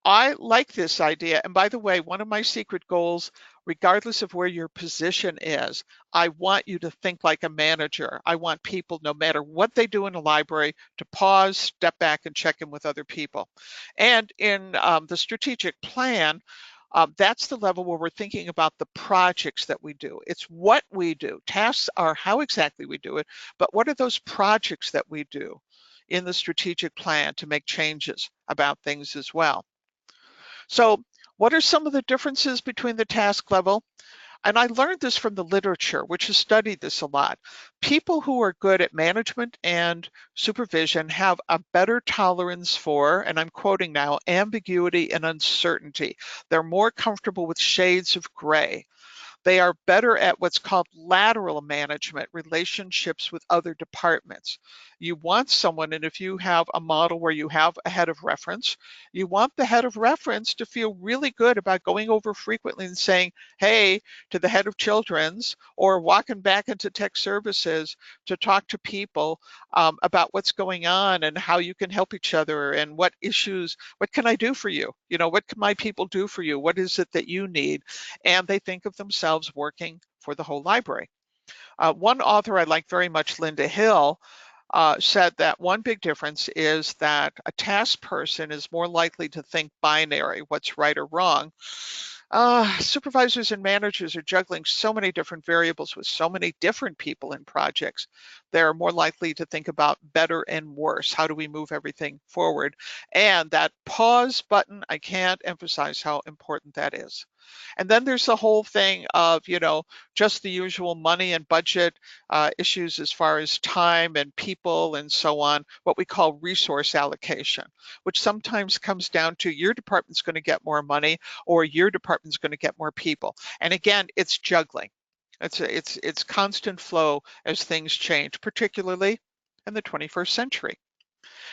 I like this idea. And by the way, one of my secret goals, regardless of where your position is, I want you to think like a manager. I want people, no matter what they do in a library, to pause, step back, and check in with other people. And in the strategic plan, that's the level where we're thinking about the projects that we do. It's what we do. Tasks are how exactly we do it, but what are those projects that we do in the strategic plan to make changes about things as well? So what are some of the differences between the task level? And I learned this from the literature, which has studied this a lot. People who are good at management and supervision have a better tolerance for, and I'm quoting now, ambiguity and uncertainty. They're more comfortable with shades of gray. They are better at what's called lateral management, relationships with other departments. You want someone, and if you have a model where you have a head of reference, you want the head of reference to feel really good about going over frequently and saying, hey, to the head of children's, or walking back into tech services to talk to people about what's going on and how you can help each other and what issues, what can I do for you? What can my people do for you? What is it that you need? And they think of themselves working for the whole library. One author I like very much, Linda Hill, said that one big difference is that a task person is more likely to think binary, what's right or wrong. Supervisors and managers are juggling so many different variables with so many different people in projects. They're more likely to think about better and worse. How do we move everything forward? And that pause button, I can't emphasize how important that is. And then there's the whole thing of, just the usual money and budget issues as far as time and people and so on, what we call resource allocation, which sometimes comes down to your department's going to get more money or your department's going to get more people. And again, it's juggling. It's constant flow as things change, particularly in the 21st century.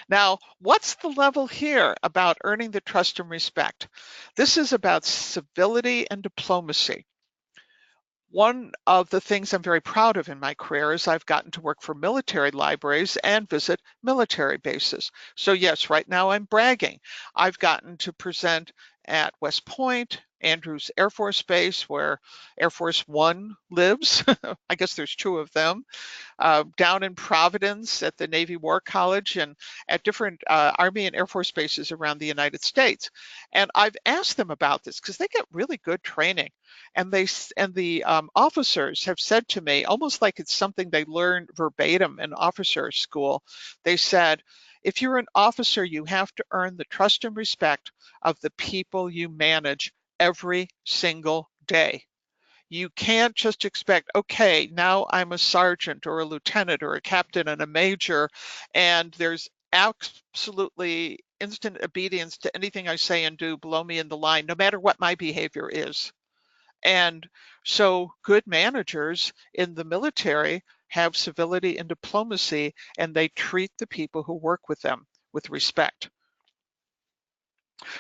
Now, what's the level here about earning the trust and respect? This is about civility and diplomacy. One of the things I'm very proud of in my career is I've gotten to work for military libraries and visit military bases. So yes, right now I'm bragging. I've gotten to present at West Point, Andrews Air Force Base, where Air Force One lives. I guess there's 2 of them. Down in Providence at the Navy War College, and at different Army and Air Force bases around the United States. And I've asked them about this because they get really good training. And the officers have said to me, almost like it's something they learned verbatim in officer school, they said, if you're an officer, you have to earn the trust and respect of the people you manage every single day. You can't just expect, okay, now I'm a sergeant or a lieutenant or a captain and a major, and there's absolutely instant obedience to anything I say and do below me in the line, no matter what my behavior is. And so good managers in the military have civility and diplomacy, and they treat the people who work with them with respect.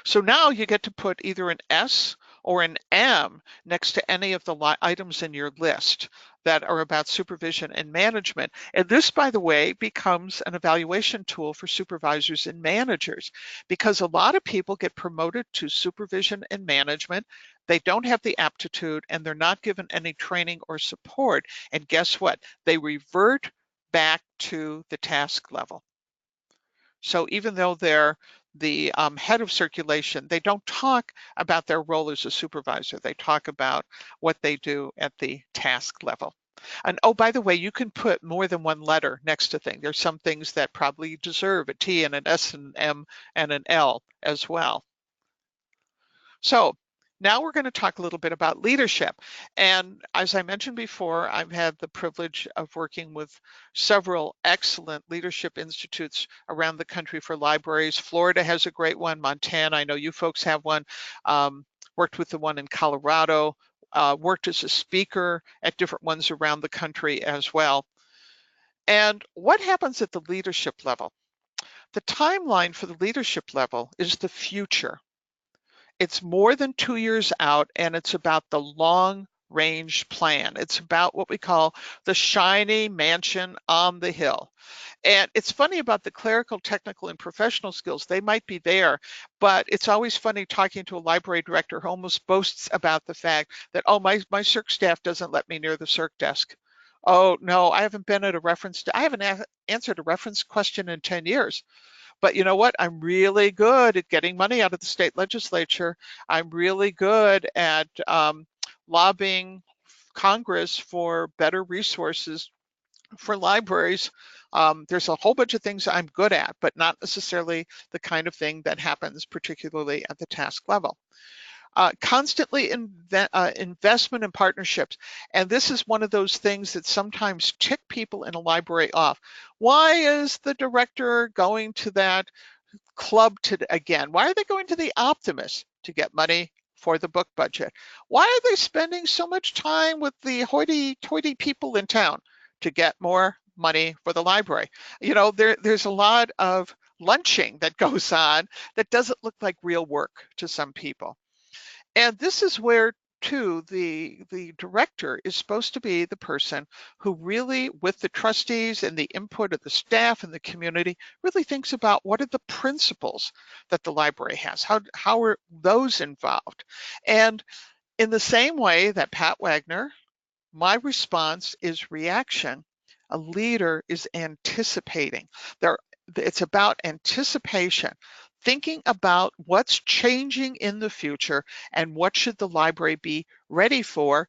So now you get to put either an S or an M next to any of the items in your list that are about supervision and management. And this, by the way, becomes an evaluation tool for supervisors and managers, because a lot of people get promoted to supervision and management. They don't have the aptitude and they're not given any training or support. And guess what? They revert back to the task level. So even though they're the head of circulation, they don't talk about their role as a supervisor. They talk about what they do at the task level. And oh, by the way, you can put more than one letter next to things. There's some things that probably deserve a T and an S and an M and an L as well. So now we're going to talk a little bit about leadership. And as I mentioned before, I've had the privilege of working with several excellent leadership institutes around the country for libraries. Florida has a great one. Montana, I know you folks have one. Worked with the one in Colorado. Worked as a speaker at different ones around the country as well. And what happens at the leadership level? The timeline for the leadership level is the future. It's more than 2 years out, and it's about the long range plan. It's about what we call the shiny mansion on the hill. And it's funny about the clerical, technical, and professional skills. They might be there, but it's always funny talking to a library director who almost boasts about the fact that, oh, my circ staff doesn't let me near the circ desk. Oh, no, I haven't been at a reference, I haven't answered a reference question in 10 years. But you know what? I'm really good at getting money out of the state legislature. I'm really good at lobbying Congress for better resources for libraries. There's a whole bunch of things I'm good at, but not necessarily the kind of thing that happens particularly at the task level. Constantly investment in partnerships. And this is one of those things that sometimes tick people in a library off. Why is the director going to that club again? Why are they going to the Optimist to get money for the book budget? Why are they spending so much time with the hoity-toity people in town to get more money for the library? You know, there's a lot of lunching that goes on that doesn't look like real work to some people. And this is where, too, the director is supposed to be the person who really, with the trustees and the input of the staff and the community, really thinks about what are the principles that the library has? How are those involved? And in the same way that Pat Wagner, my response is reaction. A leader is anticipating. It's about anticipation, thinking about what's changing in the future and what should the library be ready for,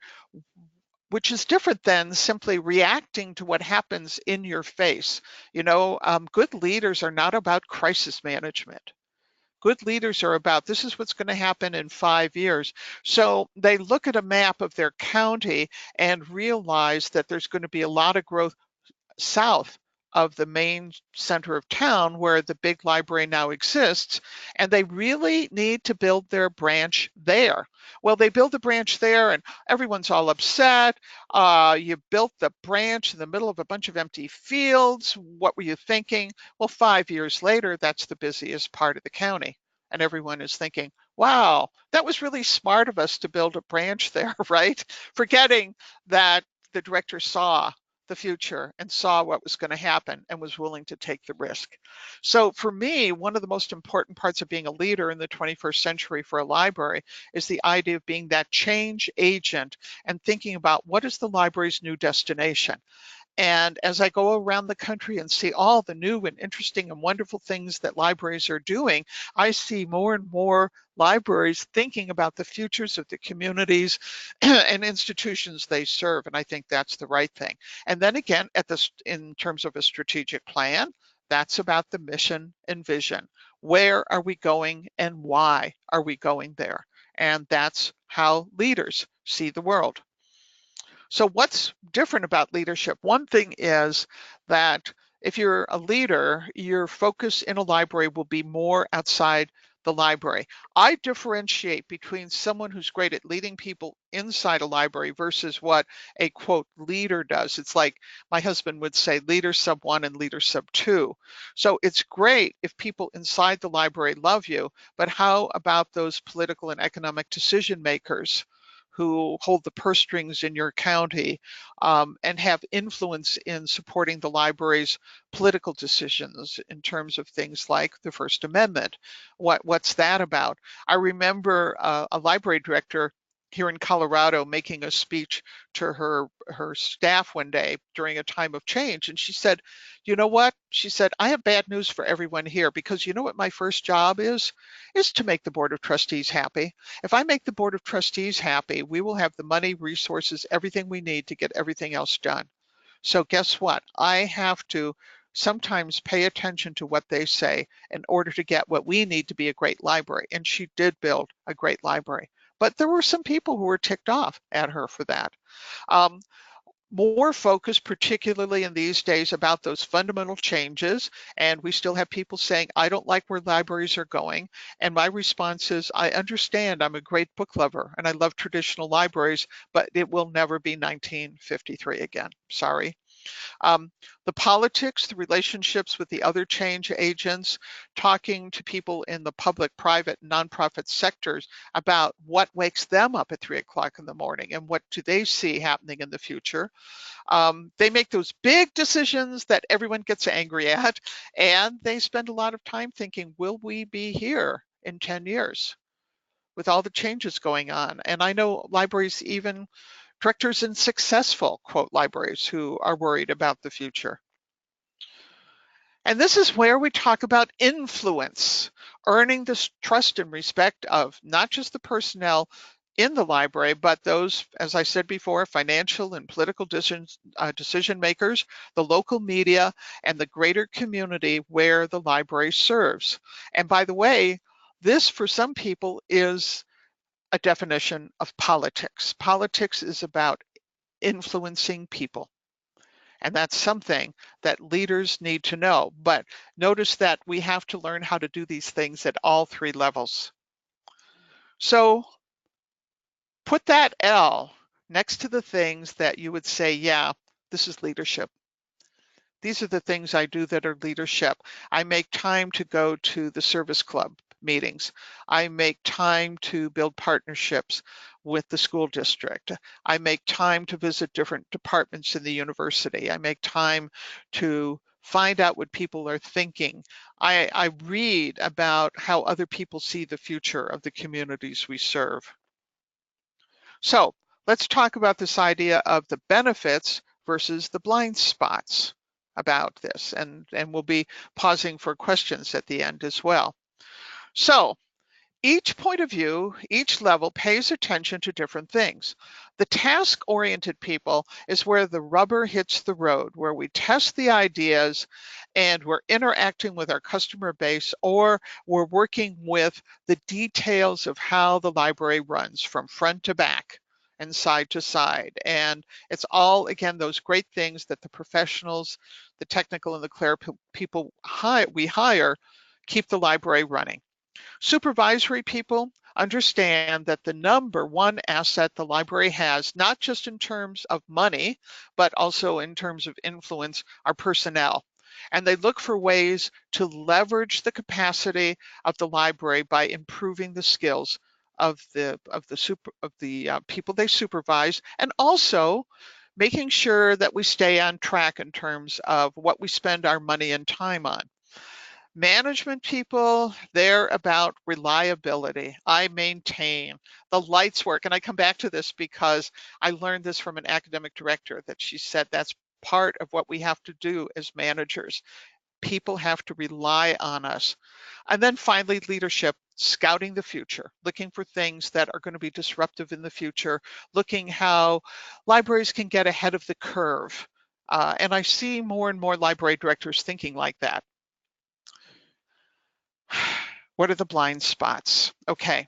which is different than simply reacting to what happens in your face. You know, good leaders are not about crisis management. Good leaders are about, this is what's going to happen in 5 years. So they look at a map of their county and realize that there's going to be a lot of growth south of the main center of town where the big library now exists, and they really need to build their branch there. Well, they build the branch there and everyone's all upset. You built the branch in the middle of a bunch of empty fields. What were you thinking? Well, 5 years later, that's the busiest part of the county. And everyone is thinking, wow, that was really smart of us to build a branch there, right? Forgetting that the director saw the future and saw what was going to happen and was willing to take the risk. So for me, one of the most important parts of being a leader in the 21st century for a library is the idea of being that change agent and thinking about what is the library's new destination. And as I go around the country and see all the new and interesting and wonderful things that libraries are doing, I see more and more libraries thinking about the futures of the communities and institutions they serve. And I think that's the right thing. And then again, in terms of a strategic plan, that's about the mission and vision. Where are we going and why are we going there? And that's how leaders see the world. So what's different about leadership? One thing is that if you're a leader, your focus in a library will be more outside the library. I differentiate between someone who's great at leading people inside a library versus what a quote leader does. It's like my husband would say leader sub 1 and leader sub 2. So it's great if people inside the library love you, but how about those political and economic decision makers who hold the purse strings in your county and have influence in supporting the library's political decisions in terms of things like the First Amendment. What's that about? I remember a library director here in Colorado making a speech to her staff one day during a time of change. And she said, you know what? She said, I have bad news for everyone here, because you know what my first job is to make the Board of Trustees happy. If I make the Board of Trustees happy, we will have the money, resources, everything we need to get everything else done. So guess what? I have to sometimes pay attention to what they say in order to get what we need to be a great library. And she did build a great library. But there were some people who were ticked off at her for that. More focus, particularly in these days, about those fundamental changes. And we still have people saying, I don't like where libraries are going. And my response is, I understand, I'm a great book lover and I love traditional libraries, but it will never be 1953 again. Sorry. The politics, the relationships with the other change agents, talking to people in the public, private, nonprofit sectors about what wakes them up at 3 o'clock in the morning and what do they see happening in the future. They make those big decisions that everyone gets angry at, and they spend a lot of time thinking, will we be here in 10 years with all the changes going on? And I know libraries, even directors in successful, quote, libraries who are worried about the future. And this is where we talk about influence, earning the trust and respect of not just the personnel in the library, but those, as I said before, financial and political decision makers, the local media, and the greater community where the library serves. And by the way, this for some people is a definition of politics. Politics is about influencing people. And that's something that leaders need to know. But notice that we have to learn how to do these things at all three levels. So put that L next to the things that you would say, yeah, this is leadership. These are the things I do that are leadership. I make time to go to the service club meetings. I make time to build partnerships with the school district. I make time to visit different departments in the university. I make time to find out what people are thinking. I read about how other people see the future of the communities we serve. So let's talk about this idea of the benefits versus the blind spots about this, and we'll be pausing for questions at the end as well. So each point of view, each level pays attention to different things. The task-oriented people is where the rubber hits the road, where we test the ideas and we're interacting with our customer base, or we're working with the details of how the library runs from front to back and side to side. And it's all, again, those great things that the professionals, the technical and the clerical people we hire keep the library running. Supervisory people understand that the number one asset the library has, not just in terms of money, but also in terms of influence, are personnel. And they look for ways to leverage the capacity of the library by improving the skills of the people they supervise, and also making sure that we stay on track in terms of what we spend our money and time on. Management people, they're about reliability. I maintain, the lights work. And I come back to this because I learned this from an academic director, that she said that's part of what we have to do as managers. People have to rely on us. And then finally, leadership, scouting the future, looking for things that are going to be disruptive in the future, looking how libraries can get ahead of the curve. And I see more and more library directors thinking like that. What are the blind spots? Okay.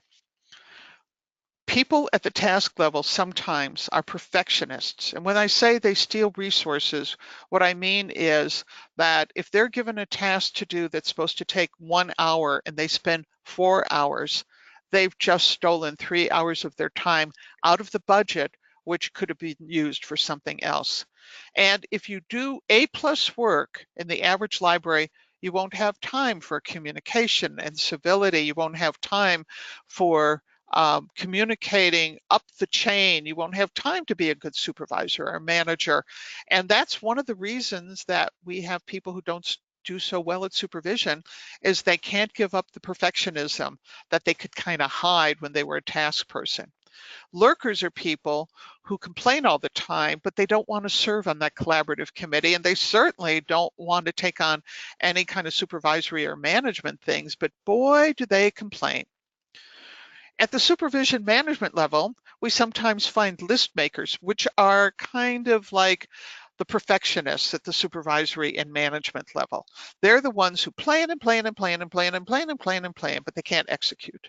People at the task level sometimes are perfectionists. And when I say they steal resources, what I mean is that if they're given a task to do that's supposed to take 1 hour and they spend 4 hours, they've just stolen 3 hours of their time out of the budget, which could have been used for something else. And if you do A+ work in the average library, you won't have time for communication and civility. You won't have time for communicating up the chain. You won't have time to be a good supervisor or manager. And that's one of the reasons that we have people who don't do so well at supervision, is they can't give up the perfectionism that they could kind of hide when they were a task person. Lurkers are people who complain all the time, but they don't want to serve on that collaborative committee, and they certainly don't want to take on any kind of supervisory or management things, but boy, do they complain. At the supervision management level, we sometimes find list makers, which are kind of like the perfectionists at the supervisory and management level. They're the ones who plan and plan and plan and plan and plan and plan and plan, but they can't execute.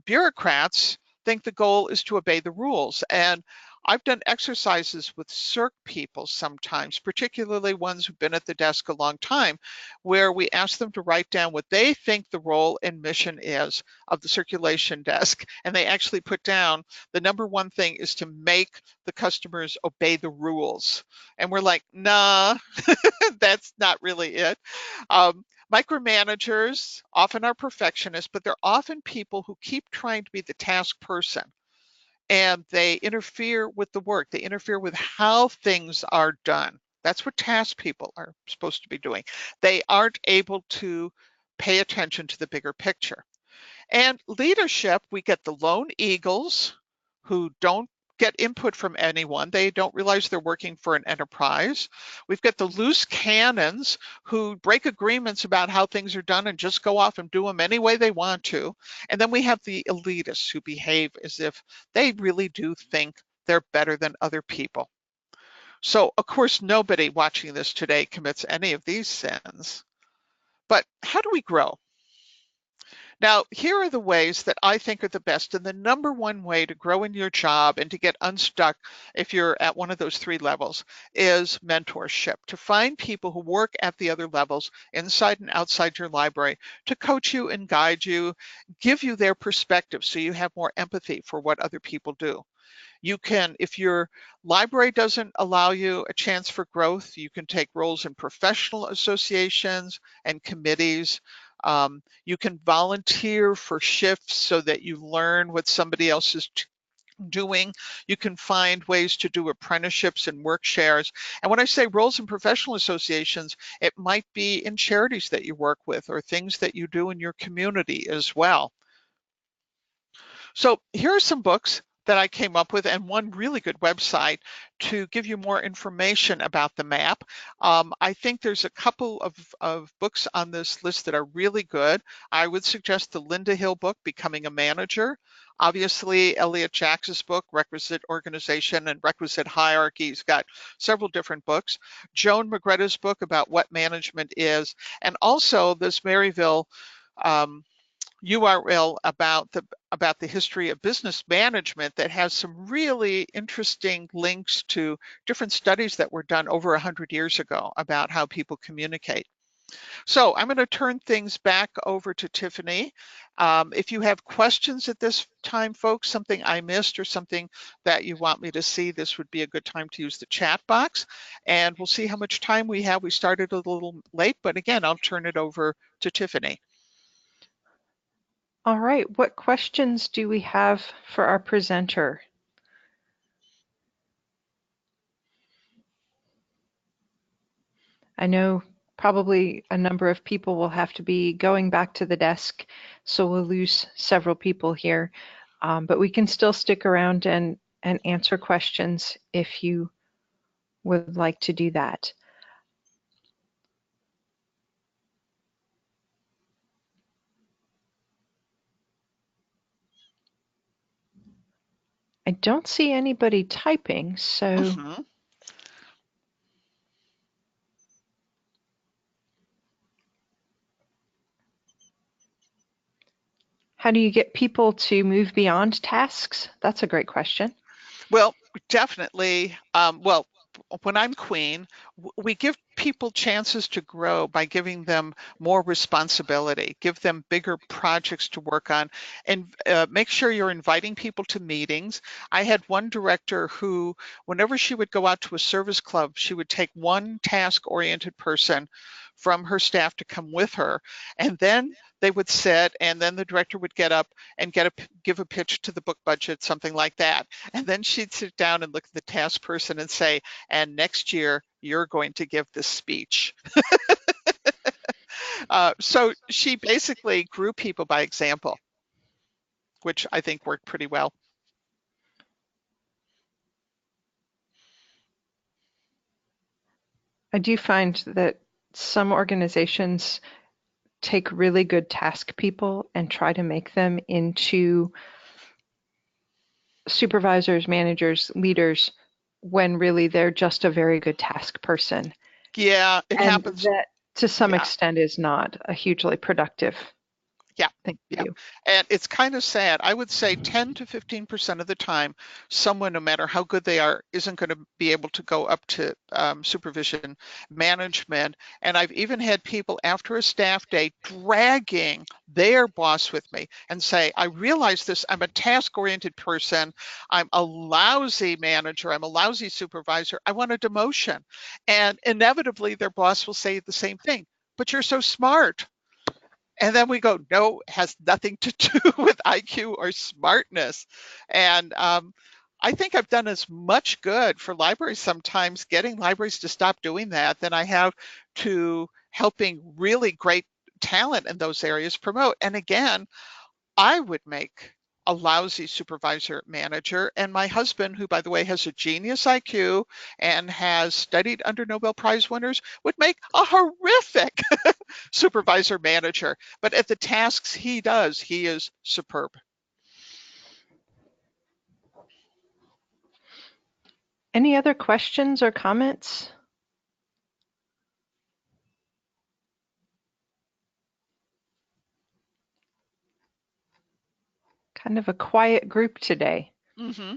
Bureaucrats think the goal is to obey the rules. And I've done exercises with CERC people sometimes, particularly ones who've been at the desk a long time, where we ask them to write down what they think the role and mission is of the circulation desk. And they actually put down the number one thing is to make the customers obey the rules. And we're like, nah, that's not really it. Micromanagers often are perfectionists, but they're often people who keep trying to be the task person, and they interfere with the work. They interfere with how things are done. That's what task people are supposed to be doing. They aren't able to pay attention to the bigger picture. And leadership, we get the lone eagles who don't get input from anyone. They don't realize they're working for an enterprise. We've got the loose cannons who break agreements about how things are done and just go off and do them any way they want to. And then we have the elitists who behave as if they really do think they're better than other people. So, of course, nobody watching this today commits any of these sins. But how do we grow? Now, here are the ways that I think are the best, and the number one way to grow in your job and to get unstuck if you're at one of those three levels is mentorship, to find people who work at the other levels inside and outside your library to coach you and guide you, give you their perspective so you have more empathy for what other people do. You can, if your library doesn't allow you a chance for growth, you can take roles in professional associations and committees. You can volunteer for shifts so that you learn what somebody else is doing. You can find ways to do apprenticeships and work shares. And when I say roles in professional associations, it might be in charities that you work with or things that you do in your community as well. So here are some books that I came up with and one really good website to give you more information about the map. I think there's a couple of books on this list that are really good. I would suggest the Linda Hill book, Becoming a Manager. Obviously, Elliot Jacks's book, Requisite Organization and Requisite Hierarchy. He's got several different books. Joan Magretta's book about what management is, and also this Maryville URL about the history of business management that has some really interesting links to different studies that were done over 100 years ago about how people communicate. So I'm going to turn things back over to Tiffany. If you have questions at this time, folks, something I missed or something that you want me to see, this would be a good time to use the chat box. And we'll see how much time we have. We started a little late, but again, I'll turn it over to Tiffany. All right, what questions do we have for our presenter? I know probably a number of people will have to be going back to the desk, so we'll lose several people here, but we can still stick around and answer questions if you would like to do that. I don't see anybody typing, so how do you get people to move beyond tasks? That's a great question. Well, definitely. Well, when I'm queen, we give people chances to grow by giving them more responsibility, give them bigger projects to work on, and make sure you're inviting people to meetings. I had one director who, whenever she would go out to a service club, she would take one task-oriented person from her staff to come with her. And then they would sit, and then the director would get up and give a pitch to the book budget, something like that. And then she'd sit down and look at the task person and say, and next year, you're going to give this speech. So she basically grew people by example, which I think worked pretty well. I do find that some organizations take really good task people and try to make them into supervisors, managers, leaders, when really they're just a very good task person. Yeah, it and happens. That, to some extent, is not a hugely productive thing to do. And it's kind of sad. I would say 10 to 15% of the time, someone, no matter how good they are, isn't going to be able to go up to supervision management. And I've even had people after a staff day dragging their boss with me and say, I realize this, I'm a task-oriented person, I'm a lousy manager, I'm a lousy supervisor, I want a demotion. And inevitably their boss will say the same thing, but you're so smart. And then we go, no, it has nothing to do with IQ or smartness. And I think I've done as much good for libraries sometimes, getting libraries to stop doing that, than I have to helping really great talent in those areas promote. And again, I would make a lousy supervisor manager, and my husband, who by the way has a genius IQ and has studied under Nobel Prize winners, would make a horrific supervisor manager. But at the tasks he does, he is superb. Any other questions or comments? Kind of a quiet group today. Mm-hmm.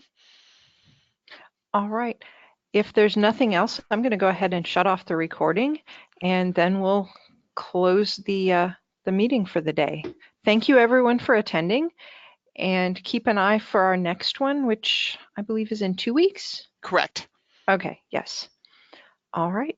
All right. If there's nothing else, I'm going to go ahead and shut off the recording, and then we'll close the meeting for the day. Thank you, everyone, for attending, and keep an eye for our next one, which I believe is in 2 weeks. Correct. Okay, yes. All right.